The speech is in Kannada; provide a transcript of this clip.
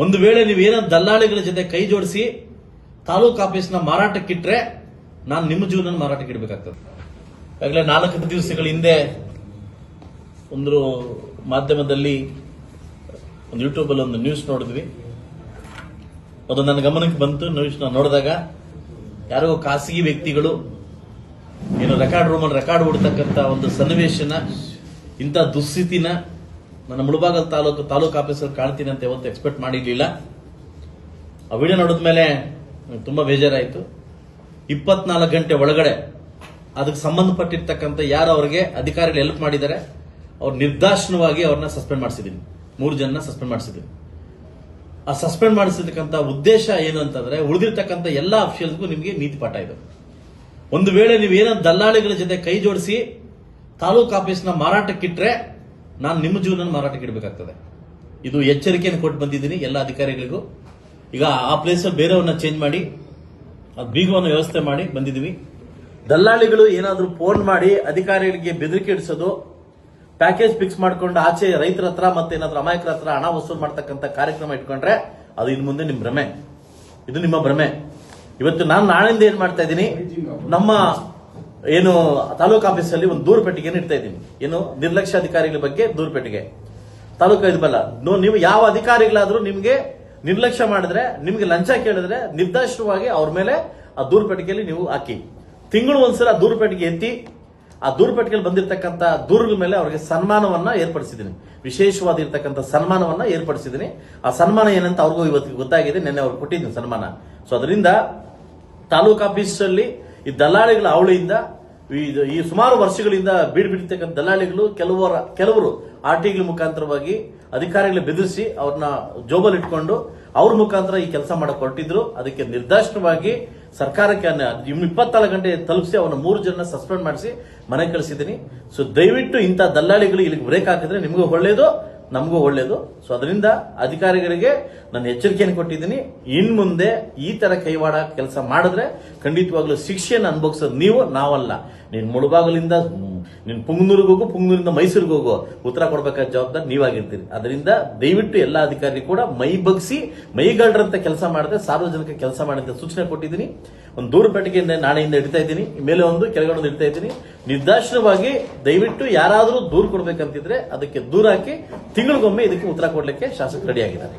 ಒಂದು ವೇಳೆ ನೀವೇನೋ ದಲ್ಲಾಳಿಗಳ ಜೊತೆ ಕೈ ಜೋಡಿಸಿ ತಾಲೂಕು ಆಫೀಸ್ನ ಮಾರಾಟಕ್ಕಿಟ್ರೆ ನಾನು ನಿಮ್ಮ ಜೀವನ ಮಾರಾಟಕ್ಕೆ ಇಡಬೇಕಾಗ್ತದೆ. ಈಗಾಗಲೇ 4 ದಿವಸಗಳ ಹಿಂದೆ ಒಂದು ಮಾಧ್ಯಮದಲ್ಲಿ ಒಂದು ಯೂಟ್ಯೂಬ್ ಅಲ್ಲಿ ಒಂದು ನ್ಯೂಸ್ ನೋಡಿದ್ವಿ. ಅದು ನನ್ನ ಗಮನಕ್ಕೆ ಬಂತು. ನ್ಯೂಸ್ ನೋಡಿದಾಗ ಯಾರೋ ಖಾಸಗಿ ವ್ಯಕ್ತಿಗಳು ಏನು ರೆಕಾರ್ಡ್ ರೂಮಲ್ಲಿ ರೆಕಾರ್ಡ್ ಹೊಡ್ತಕ್ಕಂಥ ಒಂದು ಸನ್ನಿವೇಶನ, ಇಂಥ ದುಸ್ಥಿತಿನ ನನ್ನ ಮುಳಬಾಗಲ್ ತಾಲೂಕು ಆಫೀಸರ್ ಕಾಣ್ತೀನಿ ಅಂತ ಯಾವತ್ತು ಎಕ್ಸ್ಪೆಕ್ಟ್ ಮಾಡಿರ್ಲಿಲ್ಲ. ಆ ವಿಡಿಯೋ ನೋಡಿದ ಮೇಲೆ ತುಂಬಾ ಬೇಜಾರಾಯಿತು. 24 ಗಂಟೆ ಒಳಗಡೆ ಅದಕ್ಕೆ ಸಂಬಂಧಪಟ್ಟಿರ್ತಕ್ಕಂಥ ಯಾರು ಅವರಿಗೆ ಅಧಿಕಾರಿಗಳು ಹೆಲ್ಪ್ ಮಾಡಿದ್ದಾರೆ ಅವ್ರು ನಿರ್ದಾಕ್ಷಿಣ್ಯವಾಗಿ ಅವ್ರನ್ನ ಸಸ್ಪೆಂಡ್ ಮಾಡಿಸಿದ್ದೀನಿ. 3 ಜನನ ಸಸ್ಪೆಂಡ್ ಮಾಡಿಸಿದ್ದೀನಿ. ಆ ಸಸ್ಪೆಂಡ್ ಮಾಡಿಸಿರ್ತಕ್ಕಂಥ ಉದ್ದೇಶ ಏನು ಅಂತಂದ್ರೆ ಉಳಿದಿರ್ತಕ್ಕಂಥ ಎಲ್ಲಾ ಅಫಿಷಿಯಲ್ಸ್ಗೂ ನಿಮಗೆ ನೀತಿ ಪಾಠ ಇದೆ. ಒಂದು ವೇಳೆ ನೀವೇನೋ ದಲ್ಲಾಳಿಗಳ ಜೊತೆ ಕೈ ಜೋಡಿಸಿ ತಾಲೂಕು ಆಫೀಸ್ನ ಮಾರಾಟಕ್ಕಿಟ್ರೆ ನಾನು ನಿಮ್ಮ ಜೀವನ ಮಾರಾಟಕ್ಕೆ ಇಡಬೇಕಾಗ್ತದೆ. ಇದು ಎಚ್ಚರಿಕೆಯನ್ನು ಕೊಟ್ಟು ಬಂದಿದ್ದೀನಿ ಎಲ್ಲ ಅಧಿಕಾರಿಗಳಿಗೂ. ಈಗ ಆ ಪ್ಲೇಸ್ ಬೇರೆಯವ್ರನ್ನ ಚೇಂಜ್ ಮಾಡಿ ಅದು ಬೀಗವನ್ನು ವ್ಯವಸ್ಥೆ ಮಾಡಿ ಬಂದಿದ್ದೀವಿ. ದಲ್ಲಾಳಿಗಳು ಏನಾದರೂ ಫೋನ್ ಮಾಡಿ ಅಧಿಕಾರಿಗಳಿಗೆ ಬೆದರಿಕೆ ಇಡಿಸೋದು, ಪ್ಯಾಕೇಜ್ ಫಿಕ್ಸ್ ಮಾಡ್ಕೊಂಡು ಆಚೆ ರೈತರ ಹತ್ರ ಮತ್ತೆ ಏನಾದ್ರೂ ಅಮಾಯಕರ ಹತ್ರ ಹಣ ವಸೂಲು ಮಾಡ್ತಕ್ಕಂಥ ಕಾರ್ಯಕ್ರಮ ಇಟ್ಕೊಂಡ್ರೆ ಅದು ಇನ್ನು ಮುಂದೆ ನಿಮ್ಮ ಭ್ರಮೆ, ಇದು ನಿಮ್ಮ ಭ್ರಮೆ. ಇವತ್ತು ನಾನು ನಾಳೆಯಿಂದ ಏನ್ ಮಾಡ್ತಾ ಇದ್ದೀನಿ, ನಮ್ಮ ಏನು ತಾಲೂಕು ಆಫೀಸಲ್ಲಿ ಒಂದು ದೂರು ಪೆಟ್ಟಿಗೆಯನ್ನು ಇಡ್ತಾ ಇದ್ದೀನಿ. ಏನು ನಿರ್ಲಕ್ಷ್ಯ ಅಧಿಕಾರಿಗಳ ಬಗ್ಗೆ ದೂರು ಪೆಟ್ಟಿಗೆ ತಾಲೂಕು ಇದಲ್ಲ. ನೀವು ಯಾವ ಅಧಿಕಾರಿಗಳಾದ್ರೂ ನಿಮ್ಗೆ ನಿರ್ಲಕ್ಷ್ಯ ಮಾಡಿದ್ರೆ, ನಿಮ್ಗೆ ಲಂಚ ಕೇಳಿದ್ರೆ ನಿರ್ದಾಕ್ಷಿಣ್ಯವಾಗಿ ಅವ್ರ ಮೇಲೆ ಆ ದೂರು ಪೆಟ್ಟಿಗೆಯಲ್ಲಿ ನೀವು ಹಾಕಿ. ತಿಂಗಳು ಒಂದ್ಸಲ ದೂರು ಪೆಟ್ಟಿಗೆ ಎತ್ತಿ ಆ ದೂರು ಪೆಟ್ಟಿಗೆಯಲ್ಲಿ ಬಂದಿರತಕ್ಕಂಥ ದೂರುಗಳ ಮೇಲೆ ಅವರಿಗೆ ಸನ್ಮಾನವನ್ನ ಏರ್ಪಡಿಸಿದ್ದೀನಿ. ವಿಶೇಷವಾಗಿರ್ತಕ್ಕಂಥ ಸನ್ಮಾನವನ್ನ ಏರ್ಪಡಿಸಿದ್ದೀನಿ. ಆ ಸನ್ಮಾನ ಏನಂತ ಅವ್ರಿಗೂ ಇವತ್ತಿಗೆ ಗೊತ್ತಾಗಿದೆ. ನೆನ್ನೆ ಅವ್ರಿಗೆ ಕೊಟ್ಟಿದ್ದೀನಿ ಸನ್ಮಾನ. ಸೊ ಅದರಿಂದ ತಾಲೂಕು ಆಫೀಸಲ್ಲಿ ಈ ದಲ್ಲಾಳಿಗಳ ಅವಳಿಯಿಂದ ಈ ಸುಮಾರು ವರ್ಷಗಳಿಂದ ಬೀಡ್ಬಿಡ್ತಕ್ಕಂಥ ದಲ್ಲಾಳಿಗಳು ಕೆಲವರು ಆರ್ಟಿಗಳ ಮುಖಾಂತರವಾಗಿ ಅಧಿಕಾರಿಗಳ ಬೆದರಿಸಿ ಅವ್ರನ್ನ ಜೋಬಲ್ ಇಟ್ಕೊಂಡು ಅವ್ರ ಮುಖಾಂತರ ಈ ಕೆಲಸ ಮಾಡಕ್ ಹೊರಟಿದ್ರು. ಅದಕ್ಕೆ ನಿರ್ದಾಕ್ಷಿಣ್ಯವಾಗಿ ಸರ್ಕಾರಕ್ಕೆ 24 ಗಂಟೆ ತಲುಪಿಸಿ ಅವನ್ನ 3 ಜನನ ಸಸ್ಪೆಂಡ್ ಮಾಡಿಸಿ ಮನೆ ಕಳಿಸಿದ್ದೀನಿ. ಸೊ ದಯವಿಟ್ಟು ಇಂಥ ದಲ್ಲಾಳಿಗಳು ಇಲ್ಲಿಗೆ ಬ್ರೇಕ್ ಹಾಕಿದ್ರೆ ನಿಮಗೂ ಒಳ್ಳೇದು, ನಮಗೂ ಒಳ್ಳೇದು. ಸೊ ಅದರಿಂದ ಅಧಿಕಾರಿಗಳಿಗೆ ನಾನು ಎಚ್ಚರಿಕೆಯನ್ನು ಕೊಟ್ಟಿದ್ದೀನಿ. ಇನ್ ಮುಂದೆ ಈ ತರ ಕೈವಾಡ ಕೆಲಸ ಮಾಡಿದ್ರೆ ಖಂಡಿತವಾಗ್ಲೂ ಶಿಕ್ಷೆಯನ್ನು ಅನುಭವಿಸೋದು ನೀವು, ನಾವಲ್ಲ. ನೀನ್ ಮುಳಬಾಗಲಿಂದ ನೀನ್ ಪುಂಗನೂರಿಗೆ ಹೋಗು, ಪುಂಗನೂರಿಂದ ಮೈಸೂರಿಗೆ ಹೋಗು, ಉತ್ತರ ಕೊಡ್ಬೇಕಾದ ಜವಾಬ್ದಾರಿ ನೀವಾಗಿರ್ತೀರಿ. ಅದರಿಂದ ದಯವಿಟ್ಟು ಎಲ್ಲಾ ಅಧಿಕಾರಿ ಕೂಡ ಮೈ ಬಗ್ಸಿ ಮೈಗಳ್ರಂತ ಕೆಲಸ ಮಾಡಿದ್ರೆ ಸಾರ್ವಜನಿಕ ಕೆಲಸ ಮಾಡಿದ ಸೂಚನೆ ಕೊಟ್ಟಿದ್ದೀನಿ. ಒಂದು ದೂರು ಪೆಟ್ಟಿಗೆಯಿಂದ ನಾಳೆಯಿಂದ ಇಡ್ತಾ ಇದ್ದೀನಿ, ಮೇಲೆ ಒಂದು ಕೆಳಗಡೆ ಒಂದು ಇಡ್ತಾ ಇದ್ದೀನಿ. ನಿರ್ದಾಕ್ಷಿಣ್ಯವಾಗಿ ದಯವಿಟ್ಟು ಯಾರಾದರೂ ದೂರು ಕೊಡ್ಬೇಕಂತಿದ್ರೆ ಅದಕ್ಕೆ ದೂರ ಹಾಕಿ ತಿಂಗಳಿಗೊಮ್ಮೆ ಇದಕ್ಕೆ ಉತ್ತರ ಕೊಡ್ಲಿಕ್ಕೆ ಶಾಸಕರು ರೆಡಿ ಆಗಿದ್ದಾರೆ.